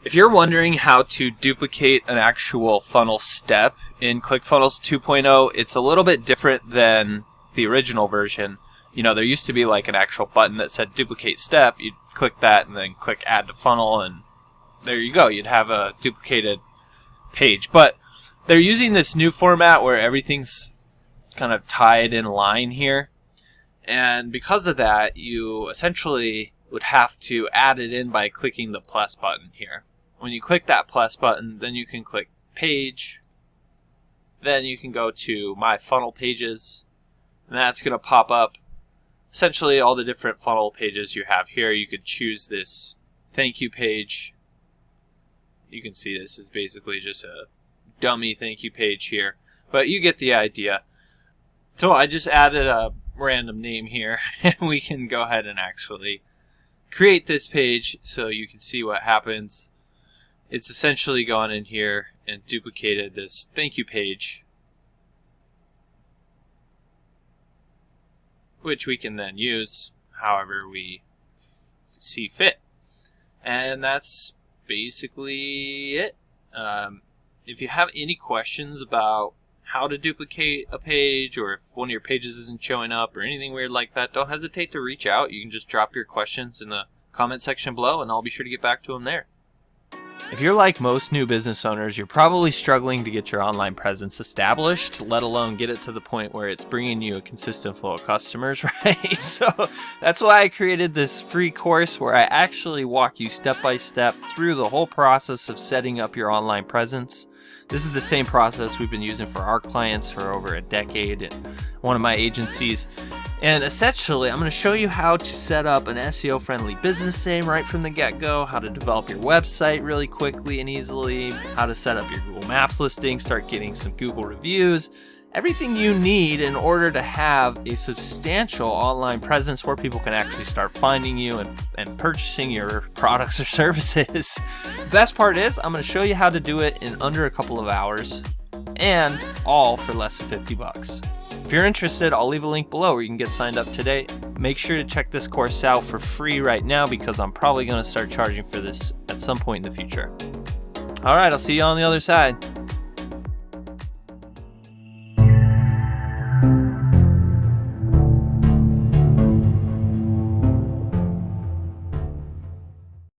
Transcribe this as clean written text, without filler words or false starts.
If you're wondering how to duplicate an actual funnel step in ClickFunnels 2.0, it's a little bit different than the original version. There used to be like an actual button that said duplicate step. You'd click that and then click add to funnel, and there you go. You'd have a duplicated page. But they're using this new format where everything's kind of tied in line here. And because of that, you essentially would have to add it in by clicking the plus button here. When you click that plus button, then you can click page. Then you can go to my funnel pages, and that's going to pop up essentially all the different funnel pages you have here. You could choose this thank you page. You can see this is basically just a dummy thank you page here, but you get the idea. So I just added a random name here, and we can go ahead and actually create this page so you can see what happens. It's essentially gone in here and duplicated this thank you page, which we can then use however we see fit. And that's basically it. If you have any questions about how to duplicate a page, or if one of your pages isn't showing up or anything weird like that, don't hesitate to reach out. You can just drop your questions in the comment section below, and I'll be sure to get back to them there. If you're like most new business owners, you're probably struggling to get your online presence established, let alone get it to the point where it's bringing you a consistent flow of customers, right? So that's why I created this free course where I actually walk you step by step through the whole process of setting up your online presence. This is the same process we've been using for our clients for over a decade at one of my agencies. And essentially, I'm going to show you how to set up an SEO-friendly business name right from the get-go, how to develop your website really quickly and easily, how to set up your Google Maps listing, start getting some Google reviews, everything you need in order to have a substantial online presence where people can actually start finding you and purchasing your products or services. The best part is I'm going to show you how to do it in under a couple of hours, and all for less than $50. If you're interested, I'll leave a link below where you can get signed up today. Make sure to check this course out for free right now, because I'm probably going to start charging for this at some point in the future. All right, I'll see you on the other side.